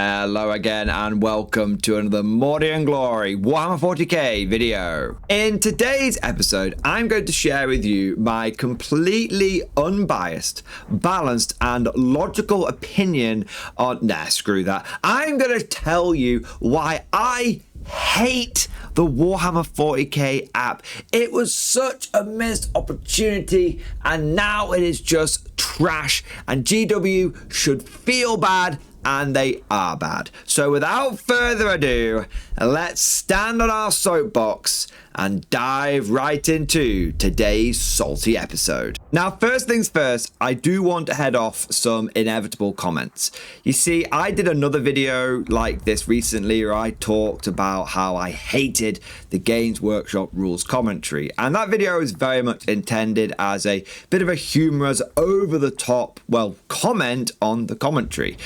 Hello again and welcome to another Mordian Glory Warhammer 40k video. In today's episode, I'm going to share with you my completely unbiased, balanced and logical opinion on... Nah, screw that. I'm going to tell you why I hate the Warhammer 40k app. It was such a missed opportunity and now it is just trash, and GW should feel bad, and they are bad. So without further ado, let's stand on our soapbox and dive right into today's salty episode. Now, first things first, I do want to head off some inevitable comments. You see, I did another video like this recently where I talked about how I hated the Games Workshop rules commentary, and that video is very much intended as a bit of a humorous, over-the-top, well, comment on the commentary.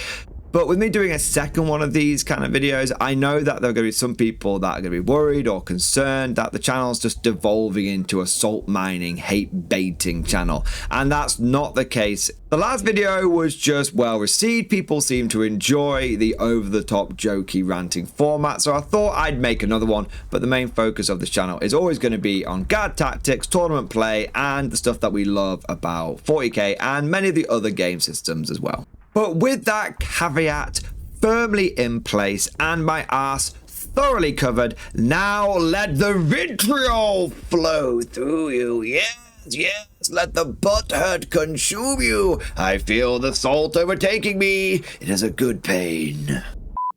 But with me doing a second one of these kind of videos, I know that there are going to be some people that are going to be worried or concerned that the channel's just devolving into a salt mining, hate baiting channel. And that's not the case. The last video was just well received. People seem to enjoy the over-the-top, jokey, ranting format. So I thought I'd make another one. But the main focus of this channel is always going to be on guard tactics, tournament play, and the stuff that we love about 40k and many of the other game systems as well. But with that caveat firmly in place and my arse thoroughly covered, now let the vitriol flow through you. Yes, let the butthurt consume you. I feel the salt overtaking me. It is a good pain.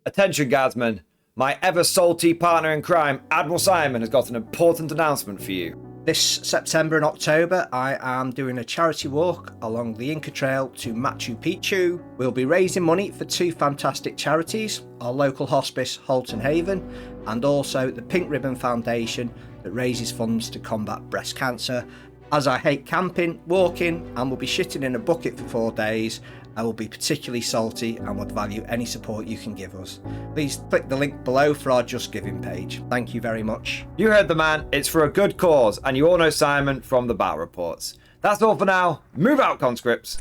Attention, Guardsmen. My ever salty partner in crime, Admiral Simon, has got an important announcement for you. This September and October, I am doing a charity walk along the Inca Trail to Machu Picchu. We'll be raising money for two fantastic charities, our local hospice, Halton Haven, and also the Pink Ribbon Foundation that raises funds to combat breast cancer. As I hate camping, walking, and will be shitting in a bucket for 4 days, I will be particularly salty and would value any support you can give us. Please click the link below for our Just Giving page. Thank you very much. You heard the man. It's for a good cause, and you all know Simon from the battle reports. That's all for now. Move out, conscripts.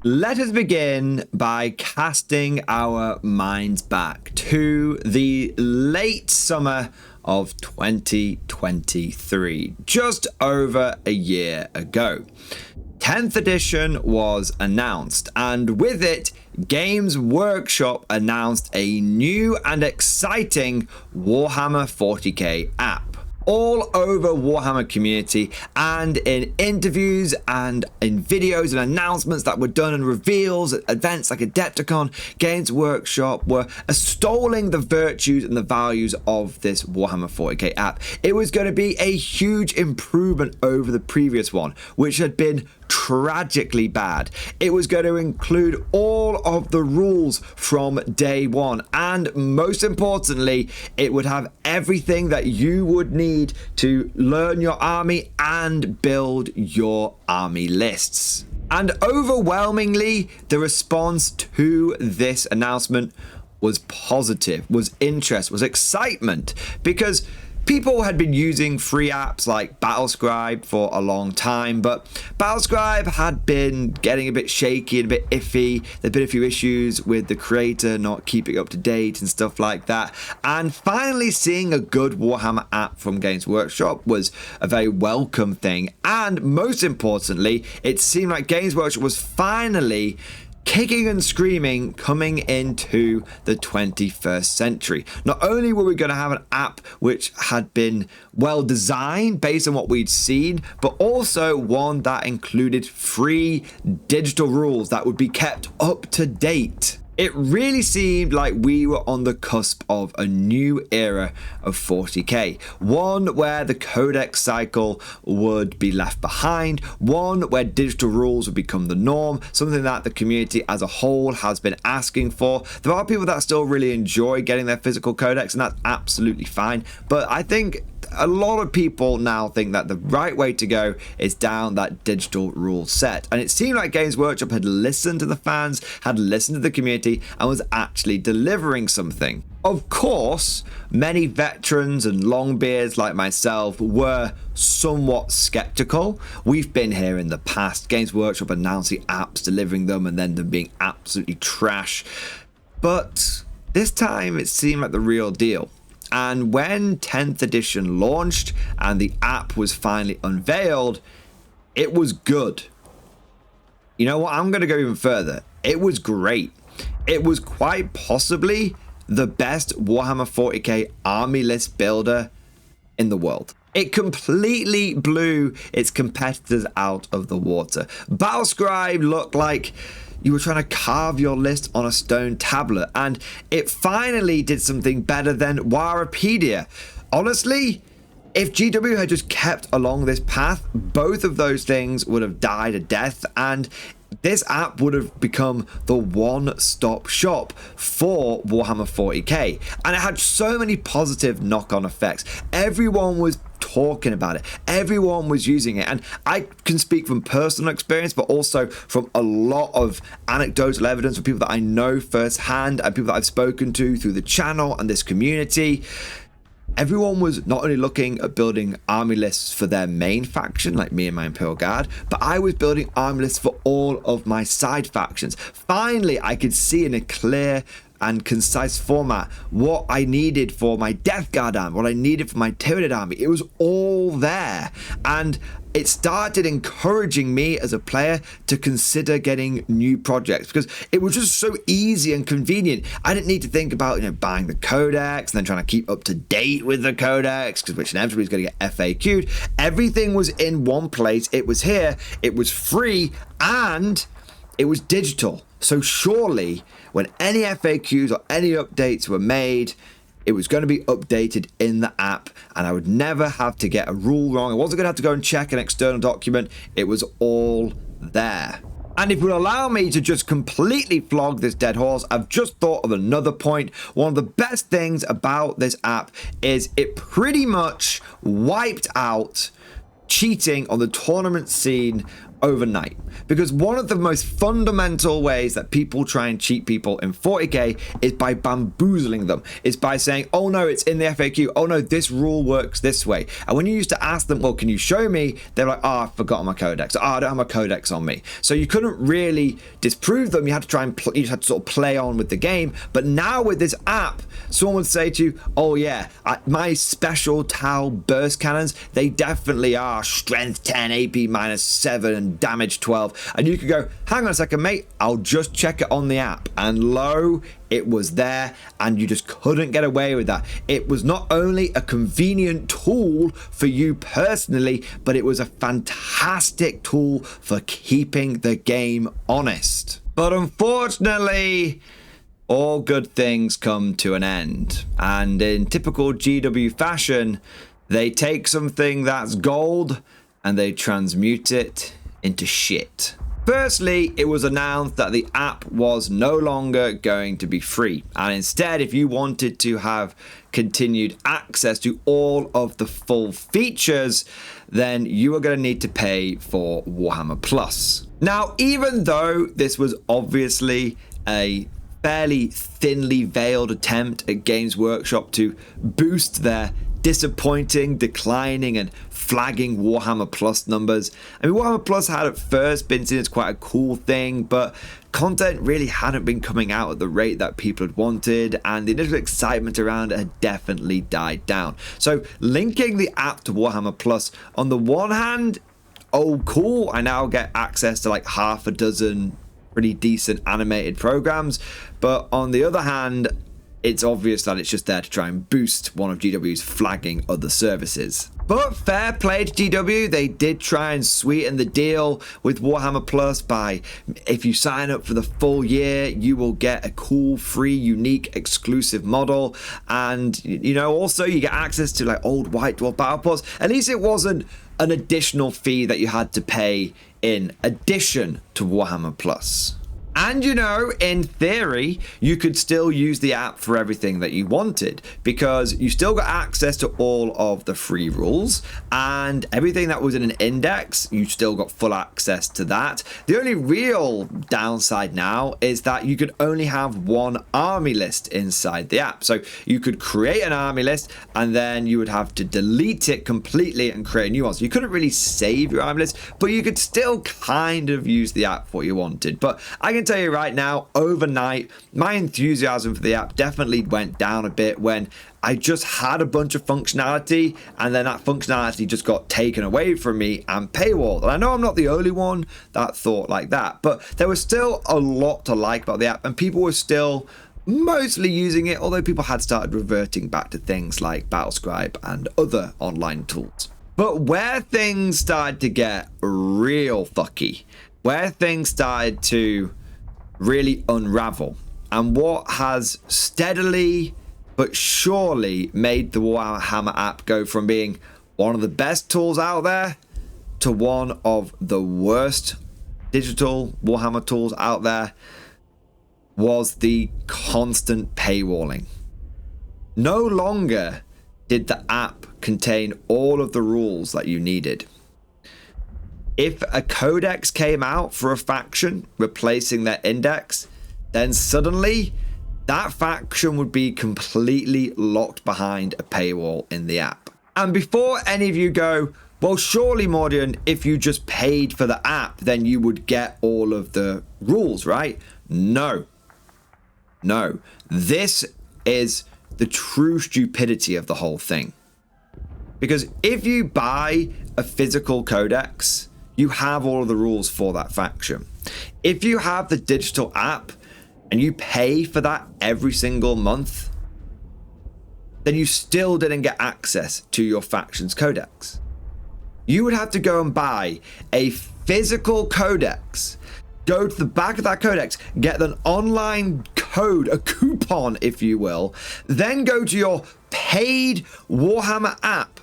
Let us begin by casting our minds back to the late summer of 2023, just over a year ago. 10th edition was announced, and with it, Games Workshop announced a new and exciting Warhammer 40k app. All over Warhammer community, and in interviews and in videos and announcements that were done and reveals at events like Adepticon, Games Workshop were extolling the virtues and the values of this Warhammer 40k app. It was going to be a huge improvement over the previous one, which had been tragically bad. It was going to include all of the rules from day one, and most importantly, it would have everything that you would need to learn your army and build your army lists. And overwhelmingly, the response to this announcement was positive, was interest, was excitement, because people had been using free apps like Battlescribe for a long time, but Battlescribe had been getting a bit shaky and a bit iffy. There'd been a few issues with the creator not keeping up to date and stuff like that. And finally seeing a good Warhammer app from Games Workshop was a very welcome thing. And most importantly, it seemed like Games Workshop was finally kicking and screaming coming into the 21st century. Not only were we going to have an app which had been well designed based on what we'd seen, but also one that included free digital rules that would be kept up to date. It really seemed like we were on the cusp of a new era of 40k, one where the codex cycle would be left behind, one where digital rules would become the norm, something that the community as a whole has been asking for. There are people that still really enjoy getting their physical codex, and that's absolutely fine, but I think a lot of people now think that the right way to go is down that digital rule set. And it seemed like Games Workshop had listened to the fans, had listened to the community, and was actually delivering something. Of course, many veterans and longbeards like myself were somewhat skeptical. We've been here in the past. Games Workshop announcing apps, delivering them, and then them being absolutely trash. But this time it seemed like the real deal. And when 10th edition launched and the app was finally unveiled, it was good. You know what? I'm going to go even further. It was great. It was quite possibly the best Warhammer 40k army list builder in the world. It completely blew its competitors out of the water. Battlescribe looked like you were trying to carve your list on a stone tablet, and it finally did something better than Wikipedia. Honestly, if GW had just kept along this path, both of those things would have died a death, and this app would have become the one-stop shop for Warhammer 40k. And it had so many positive knock-on effects. Everyone was talking about it. Everyone was using it. And I can speak from personal experience, but also from a lot of anecdotal evidence from people that I know firsthand and people that I've spoken to through the channel and this community. Everyone was not only looking at building army lists for their main faction, like me and my Imperial Guard, but I was building army lists for all of my side factions. Finally, I could see in a clear and concise format what I needed for my Death Guard army, what I needed for my Tyranid army. It was all there. And it started encouraging me as a player to consider getting new projects because it was just so easy and convenient. I didn't need to think about, buying the codex and then trying to keep up to date with the codex, because which inevitably is going to get FAQ'd. Everything was in one place. It was here. It was free and it was digital. So surely when any FAQs or any updates were made, it was going to be updated in the app and I would never have to get a rule wrong. I wasn't going to have to go and check an external document. It was all there. And if you would allow me to just completely flog this dead horse, I've just thought of another point. One of the best things about this app is it pretty much wiped out cheating on the tournament scene overnight, because one of the most fundamental ways that people try and cheat people in 40k is by bamboozling them, is by saying, oh no, it's in the FAQ, oh no, this rule works this way. And when you used to ask them, well, can you show me, they're like, oh, I've forgotten my codex, oh, I don't have my codex on me. So you couldn't really disprove them. You had to try and you just had to sort of play on with the game. But now with this app, someone would say to you, oh yeah, my special Tau burst cannons, they definitely are strength 10, AP -7 and damage 12, and you could go, hang on a second mate, I'll just check it on the app, and lo, it was there, and you just couldn't get away with that. It was not only a convenient tool for you personally, but it was a fantastic tool for keeping the game honest. But unfortunately, all good things come to an end, and in typical GW fashion, they take something that's gold and they transmute it into shit. Firstly, it was announced that the app was no longer going to be free, and instead, if you wanted to have continued access to all of the full features, then you were going to need to pay for Warhammer Plus. Now, even though this was obviously a fairly thinly veiled attempt at Games Workshop to boost their disappointing, declining, and flagging Warhammer Plus numbers. I mean, Warhammer Plus had at first been seen as quite a cool thing, but content really hadn't been coming out at the rate that people had wanted, and the initial excitement around it had definitely died down. So linking the app to Warhammer Plus, on the one hand, oh cool, I now get access to like half a dozen pretty decent animated programs, but on the other hand, it's obvious that it's just there to try and boost one of GW's flagging other services. But fair play to GW, they did try and sweeten the deal with Warhammer Plus by, if you sign up for the full year, you will get a cool, free, unique, exclusive model. And, also you get access to like old White Dwarf Battle Pods. At least it wasn't an additional fee that you had to pay in addition to Warhammer Plus. And in theory, you could still use the app for everything that you wanted, because you still got access to all of the free rules and everything that was in an index, you still got full access to that. The only real downside now is that you could only have one army list inside the app. So you could create an army list and then you would have to delete it completely and create a new one. So you couldn't really save your army list, but you could still kind of use the app for what you wanted. But I can can tell you right now, overnight, my enthusiasm for the app definitely went down a bit when I just had a bunch of functionality and then that functionality just got taken away from me and paywalled. And I know I'm not the only one that thought like that, but there was still a lot to like about the app and people were still mostly using it, although people had started reverting back to things like Battlescribe and other online tools. But where things started to get real fucky, where things started to really unravel, and what has steadily but surely made the Warhammer app go from being one of the best tools out there to one of the worst digital Warhammer tools out there was the constant paywalling. No longer did the app contain all of the rules that you needed. If a codex came out for a faction replacing their index, then suddenly that faction would be completely locked behind a paywall in the app. And before any of you go, well, surely Mordian, if you just paid for the app, then you would get all of the rules, right? No. This is the true stupidity of the whole thing. Because if you buy a physical codex, you have all of the rules for that faction. If you have the digital app and you pay for that every single month, then you still didn't get access to your faction's codex. You would have to go and buy a physical codex, go to the back of that codex, get an online code, a coupon, if you will, then go to your paid Warhammer app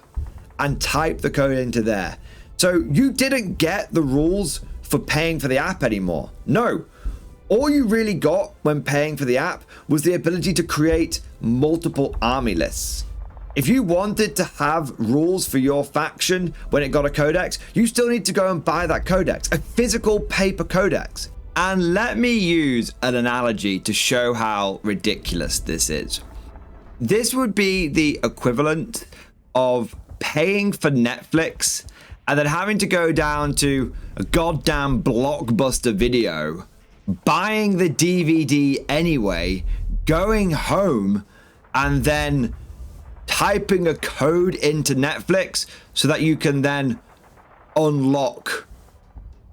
and type the code into there. So you didn't get the rules for paying for the app anymore. No. All you really got when paying for the app was the ability to create multiple army lists. If you wanted to have rules for your faction when it got a codex, you still need to go and buy that codex, a physical paper codex. And let me use an analogy to show how ridiculous this is. This would be the equivalent of paying for Netflix and then having to go down to a goddamn Blockbuster Video, buying the DVD anyway, going home, and then typing a code into Netflix so that you can then unlock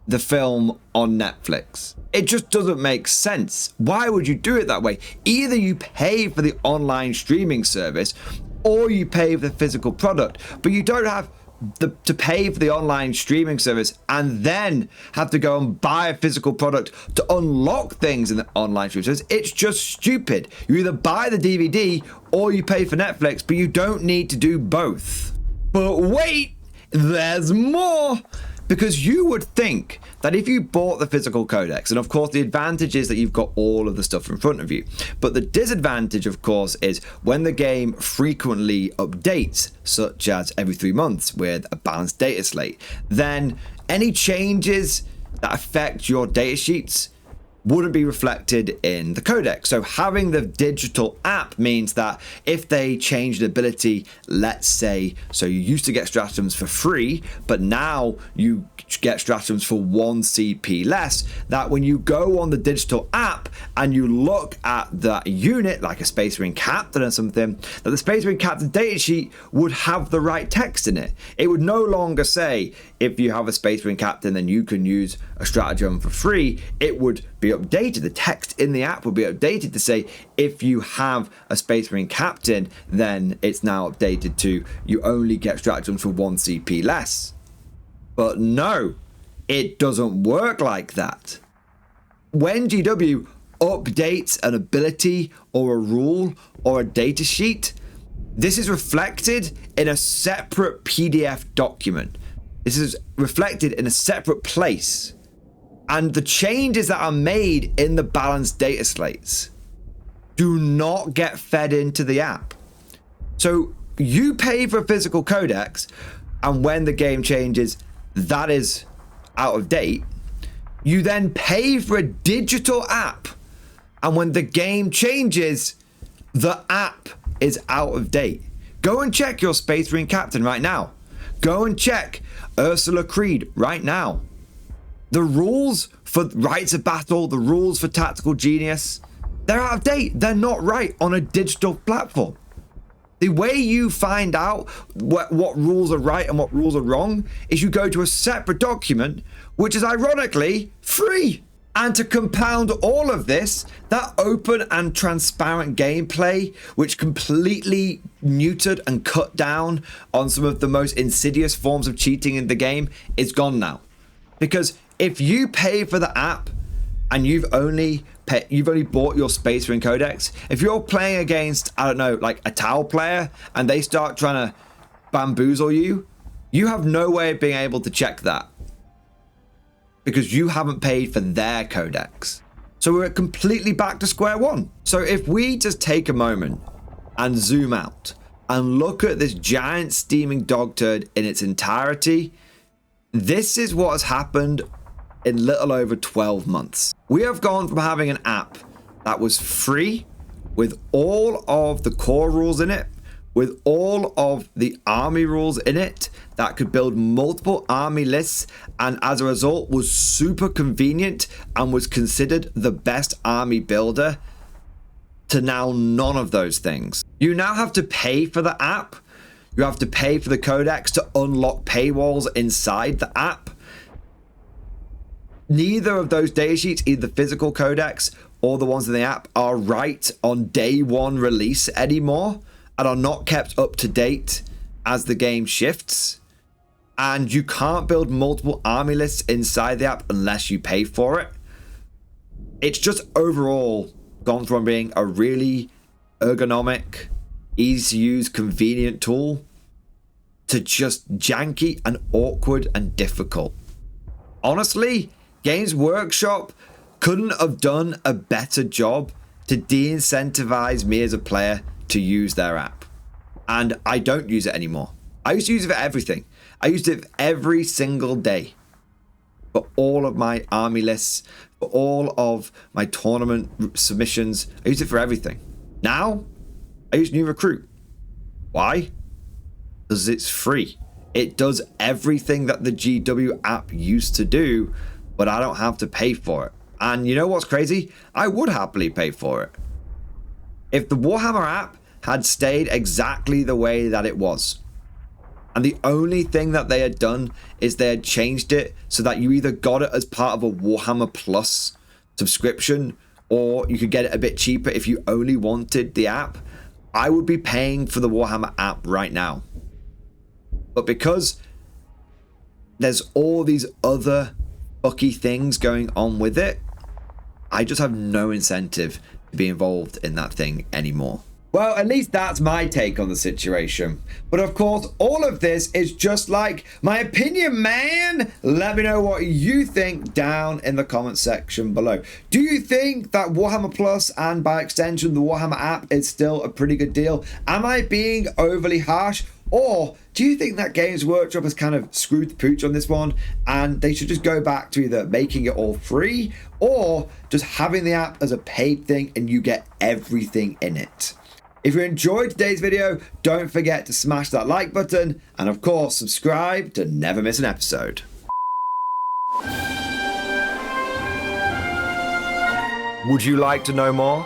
the film on Netflix. It just doesn't make sense. Why would you do it that way? Either you pay for the online streaming service or you pay for the physical product, but you don't have to pay for the online streaming service and then have to go and buy a physical product to unlock things in the online streaming service. It's just stupid. You either buy the DVD or you pay for Netflix, but you don't need to do both. But wait, there's more. Because you would think that if you bought the physical codex, and of course the advantage is that you've got all of the stuff in front of you, but the disadvantage of course is when the game frequently updates, such as every 3 months with a balanced data slate, then any changes that affect your data sheets wouldn't be reflected in the codex. So having the digital app means that if they change the ability, let's say, so you used to get stratagems for free, but now you get stratagems for 1 CP less, that when you go on the digital app and you look at that unit, like a Space Marine Captain or something, that the Space Marine Captain data sheet would have the right text in it. It would no longer say, if you have a Space Marine Captain, then you can use a stratagem for free. It would be updated. The text in the app would be updated to say, if you have a Space Marine Captain, then it's now updated to you only get stratagems for 1 CP less. But no, it doesn't work like that. When GW updates an ability or a rule or a data sheet, this is reflected in a separate PDF document. This is reflected in a separate place. And the changes that are made in the balanced data slates do not get fed into the app. So you pay for a physical codex, and when the game changes, that is out of date. You then pay for a digital app, and when the game changes, the app is out of date. Go and check your Space Marine Captain right now. Go and check Ursula Creed right now. The rules for Rites of Battle, the rules for Tactical Genius, they're out of date. They're not right on a digital platform. The way you find out what rules are right and what rules are wrong is you go to a separate document, which is ironically free. And to compound all of this, that open and transparent gameplay, which completely neutered and cut down on some of the most insidious forms of cheating in the game, is gone now. Because if you pay for the app and you've only bought your Space Marine Codex, if you're playing against, I don't know, like a Tau player, and they start trying to bamboozle you, you have no way of being able to check that, because you haven't paid for their codex. So we're completely back to square one. So if we just take a moment and zoom out and look at this giant steaming dog turd in its entirety, this is what has happened in little over 12 months. We have gone from having an app that was free with all of the core rules in it, with all of the army rules in it, that could build multiple army lists, and as a result was super convenient and was considered the best army builder, to now none of those things. You now have to pay for the app. You have to pay for the codex to unlock paywalls inside the app. Neither of those data sheets, either the physical codex or the ones in the app, are right on day one release anymore, and are not kept up to date as the game shifts. And you can't build multiple army lists inside the app unless you pay for it. It's just overall gone from being a really ergonomic, easy to use, convenient tool to just janky and awkward and difficult. Honestly, Games Workshop couldn't have done a better job to de-incentivize me as a player to use their app. And I don't use it anymore. I used to use it for everything. I used it every single day for all of my army lists, for all of my tournament submissions. I use it for everything. Now, I use New Recruit. Why? Because it's free. It does everything that the GW app used to do, but I don't have to pay for it. And you know what's crazy? I would happily pay for it if the Warhammer app had stayed exactly the way that it was. And the only thing that they had done is they had changed it so that you either got it as part of a Warhammer Plus subscription, or you could get it a bit cheaper if you only wanted the app. I would be paying for the Warhammer app right now. But because there's all these other fucky things going on with it, I just have no incentive to be involved in that thing anymore. Well, at least that's my take on the situation. But of course, all of this is just like my opinion, man. Let me know what you think down in the comment section below. Do you think that Warhammer Plus, and by extension the Warhammer app, is still a pretty good deal? Am I being overly harsh? Or do you think that Games Workshop has kind of screwed the pooch on this one, and they should just go back to either making it all free or just having the app as a paid thing and you get everything in it? If you enjoyed today's video, don't forget to smash that like button, and of course subscribe to never miss an episode. Would you like to know more?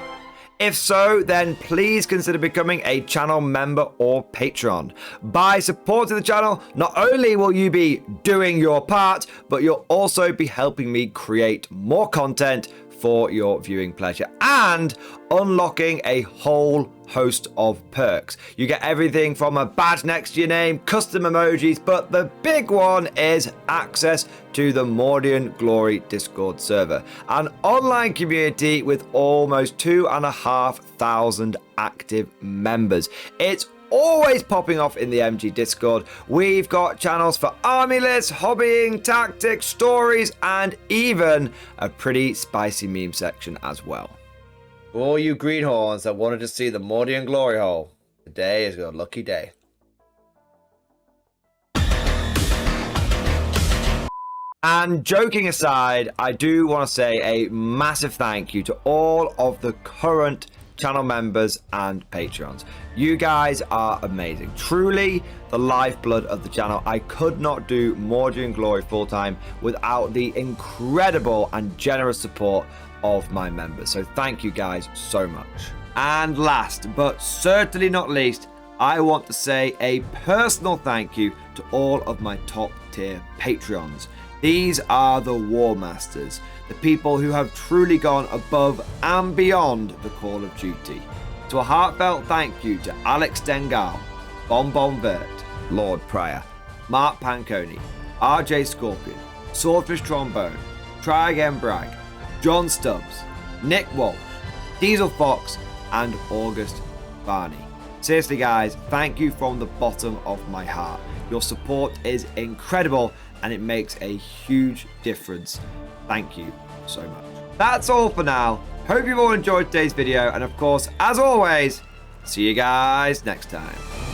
If so, then please consider becoming a channel member or patron. By supporting the channel, not only will you be doing your part, but you'll also be helping me create more content for your viewing pleasure and unlocking a whole host of perks. You get everything from a badge next to your name, custom emojis, but the big one is access to the Mordian Glory Discord server, an online community with almost 2,500 active members. It's always popping off in the MG Discord. We've got channels for army lists, hobbying, tactics, stories, and even a pretty spicy meme section as well. For all you greenhorns that wanted to see the Mordian glory hole, today is your lucky day. And joking aside, I do want to say a massive thank you to all of the current channel members, and Patreons. You guys are amazing. Truly the lifeblood of the channel. I could not do Mordian Glory full-time without the incredible and generous support of my members. So thank you guys so much. And last but certainly not least, I want to say a personal thank you to all of my top tier Patreons. These are the War Masters, the people who have truly gone above and beyond the call of duty. So a heartfelt thank you to Alex Dengal, Bon Vert, Lord Pryor, Mark Panconi, RJ Scorpion, Swordfish Trombone, Try Again Bragg, John Stubbs, Nick Walsh, Diesel Fox, and August Barney. Seriously guys, thank you from the bottom of my heart. Your support is incredible and it makes a huge difference. Thank you so much. That's all for now. Hope you've all enjoyed today's video, and of course, as always, see you guys next time.